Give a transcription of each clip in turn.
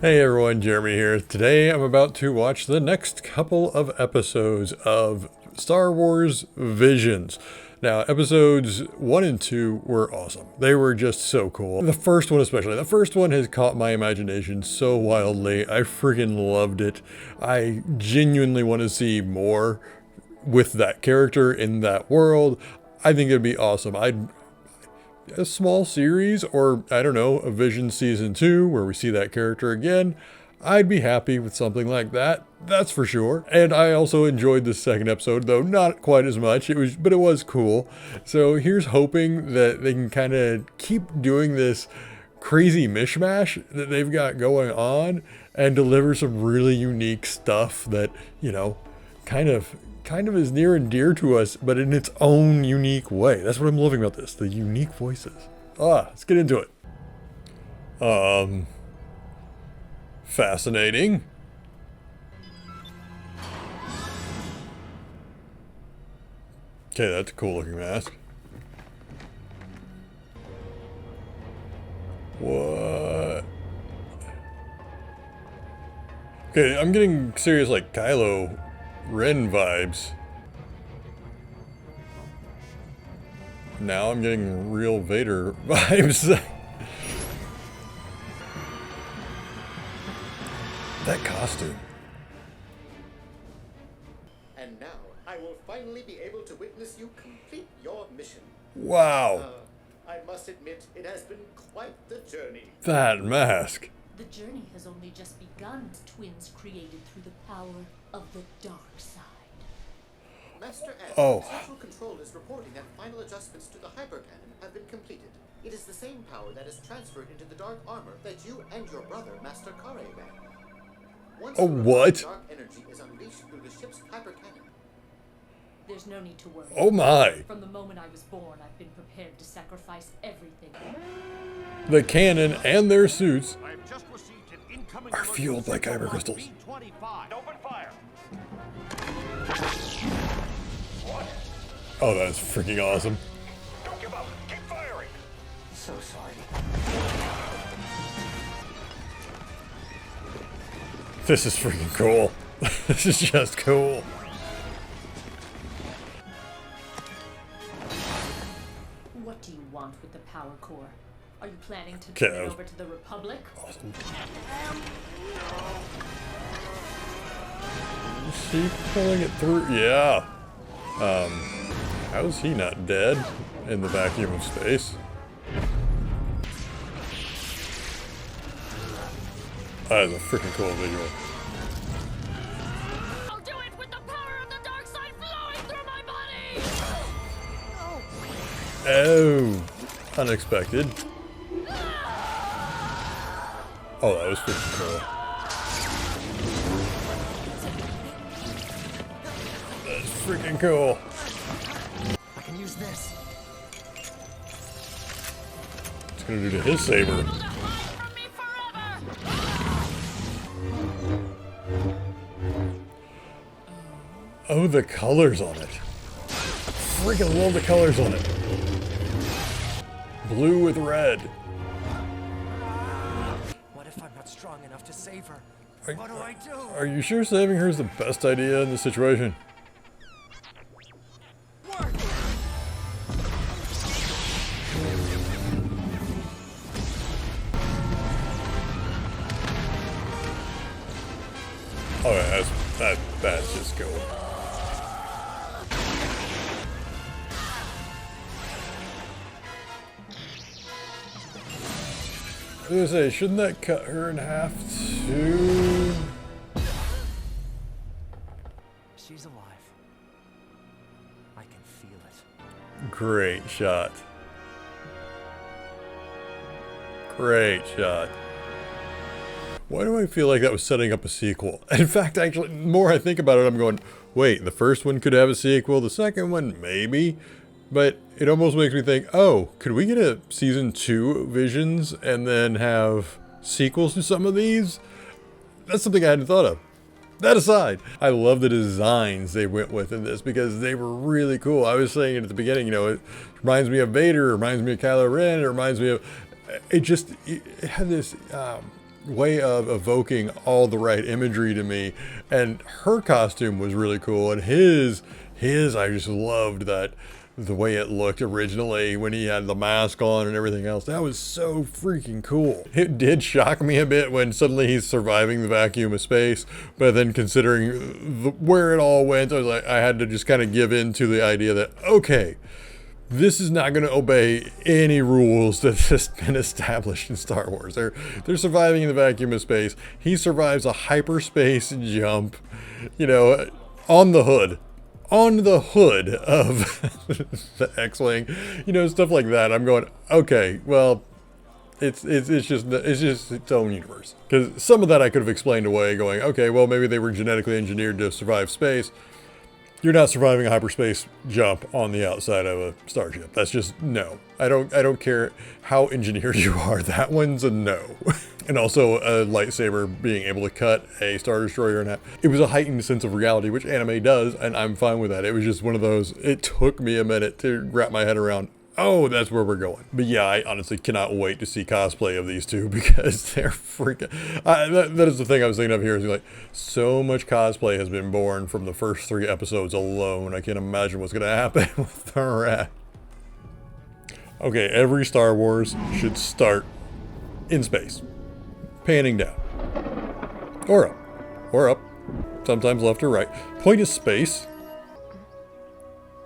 Hey everyone, Jeremy here. Today I'm about to watch the next couple of episodes of Star Wars Visions. Now, episodes 1 and 2 were awesome. They were just so cool. The first one especially. The first one has caught my imagination so wildly. I freaking loved it. I genuinely want to see more with that character in that world. I think it'd be awesome. I'd a small series, or I don't know, a Vision season 2 where we see that character again. I'd be happy with something like that, that's for sure. And I also enjoyed the second episode, though not quite as much. But it was cool. So here's hoping that they can kind of keep doing this crazy mishmash that they've got going on and deliver some really unique stuff that, kind of is near and dear to us, but in its own unique way. That's what I'm loving about this, the unique voices. Let's get into it. Fascinating. Okay, that's a cool looking mask. What? Okay, I'm getting serious like Kylo Ren vibes. Now I'm getting real Vader vibes. That costume. And now I will finally be able to witness you complete your mission. Wow. I must admit, it has been quite the journey. That mask. The journey has only just begun, twins created through the power of the dark side. Master Ed, Oh. Central Control is reporting that final adjustments to the hypercannon have been completed. It is the same power that is transferred into the dark armor that you and your brother, Master Kare, ran. Once Oh, what? dark energy is unleashed through the ship's hypercannon. There's no need to worry. Oh my. From the moment I was born, I've been prepared to sacrifice everything. The cannon and their suits I have just received an incoming are alert fueled from by kyber Central crystals. B-25. Open fire. Oh, that's freaking awesome. Don't give up. Keep firing. So sorry. This is freaking cool. This is just cool. What do you want with the power core? Are you planning to Okay, turn that it was- over to the Republic? Awesome. Is she pulling it through? Yeah. How is he not dead in the vacuum of space? That is a freaking cool visual. I'll do it with the power of the dark side flowing through my body! Oh, unexpected. Oh, that was freaking cool. That's freaking cool. I can use this. What's it gonna do to his saber? From me forever! Oh, the colors on it. Freaking love the colors on it. Blue with red. What if I'm not strong enough to save her? Are- What do I do? Are you sure saving her is the best idea in this situation? Oh, yeah, that's just cool. I was gonna say, shouldn't that cut her in half too? She's alive. I can feel it. Great shot. Great shot. Why do I feel like that was setting up a sequel? In fact, actually, the more I think about it, I'm going, wait, the first one could have a sequel, the second one, maybe. But it almost makes me think, oh, could we get a season 2 Visions and then have sequels to some of these? That's something I hadn't thought of. That aside, I love the designs they went with in this because they were really cool. I was saying it at the beginning, it reminds me of Vader, it reminds me of Kylo Ren, it reminds me of, it had this way of evoking all the right imagery to me. And her costume was really cool, and his I just loved that. The way it looked originally when he had the mask on and everything else, that was so freaking cool. It did shock me a bit when suddenly he's surviving the vacuum of space, but then considering where it all went, I was like, I had to just kind of give in to the idea that, okay, this is not going to obey any rules that has been established in Star Wars. They're surviving in the vacuum of space. He survives a hyperspace jump, you know, on the hood of the X-Wing, you know, stuff like that. I'm going, okay, well, it's just its own universe. Because some of that I could have explained away going, okay, well, maybe they were genetically engineered to survive space. You're not surviving a hyperspace jump on the outside of a starship. That's just no. I don't care how engineered you are. That one's a no. And also a lightsaber being able to cut a Star Destroyer in half. It was a heightened sense of reality, which anime does, and I'm fine with that. It was just one of those, it took me a minute to wrap my head around, oh, that's where we're going. But yeah, I honestly cannot wait to see cosplay of these two because they're freaking... that is the thing I was thinking of here is like, so much cosplay has been born from the first 3 episodes alone. I can't imagine what's going to happen with the rest. Okay, every Star Wars should start in space. Panning down. Or up. Or up. Sometimes left or right. Point is space.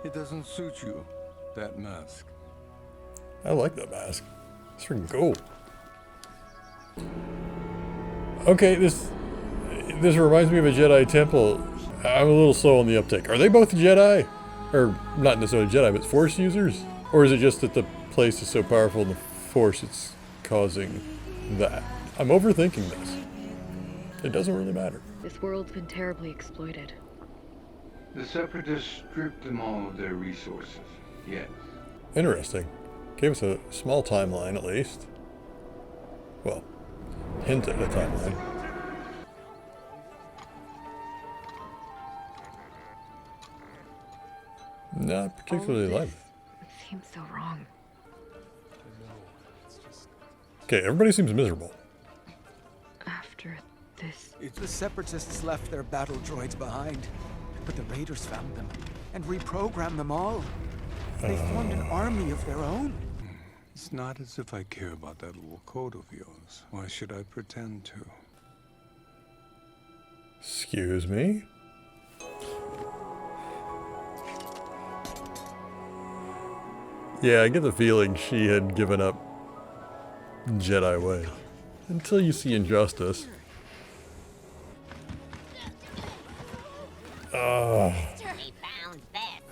It doesn't suit you, that mask. I like that mask. It's freaking cool. Okay, this reminds me of a Jedi temple. I'm a little slow on the uptake. Are they both Jedi? Or not necessarily Jedi, but Force users? Or is it just that the place is so powerful in the Force it's causing that? I'm overthinking this. It doesn't really matter. This world's been terribly exploited. The Separatists stripped them all of their resources, yes. Interesting. Gave us a small timeline at least. Well, hint at a timeline. Not particularly All like of it. this seems so wrong. Okay, everybody seems miserable. After this, The Separatists left their battle droids behind, but the Raiders found them and reprogrammed them all. They formed an army of their own. It's not as if I care about that little code of yours. Why should I pretend to? Excuse me? Yeah, I get the feeling she had given up Jedi way. Until you see Injustice. We found this.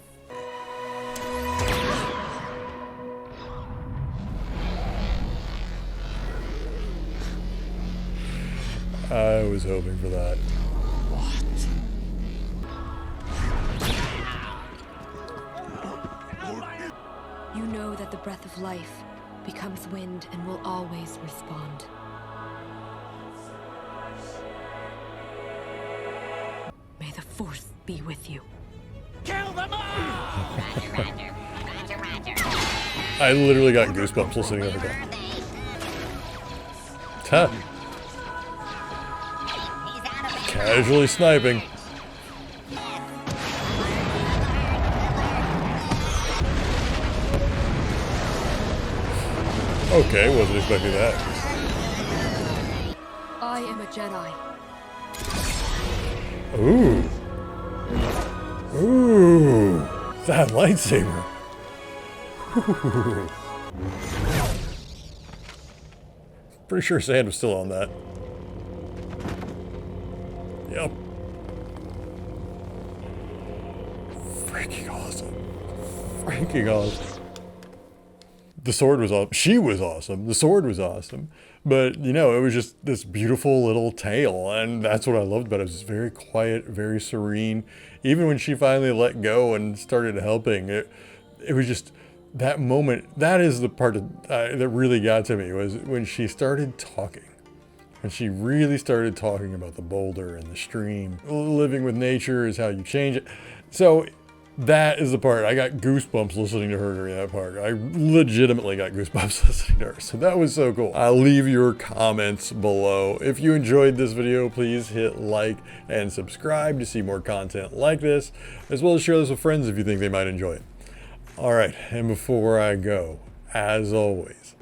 I was hoping for that. you know that the breath of life becomes wind and will always respond. May the Force be with you. Kill them all! Roger, Roger. Roger, Roger. I literally got goosebumps listening to Where that. are they? Huh. He's out of it. Casually sniping. Okay, wasn't expecting that. I am a Jedi. Ooh. Ooh. That lightsaber. Ooh. Pretty sure Sand was still on that. Yep. Freaking awesome. Freaking awesome. The sword was awesome. She was awesome. The sword was awesome. But, you know, it was just this beautiful little tale. And that's what I loved about it. It was very quiet, very serene. Even when she finally let go and started helping, it was just that moment. That is the part that really got to me, was when she started talking. When she really started talking about the boulder and the stream. Living with nature is how you change it. So That is the part. I got goosebumps listening to her during that part. I legitimately got goosebumps listening to her. So that was so cool. I'll leave your comments below. If you enjoyed this video, please hit like and subscribe to see more content like this, as well as share this with friends if you think they might enjoy it. All right, and before I go, as always,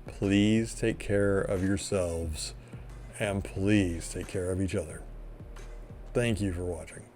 please take care of yourselves and please take care of each other. Thank you for watching.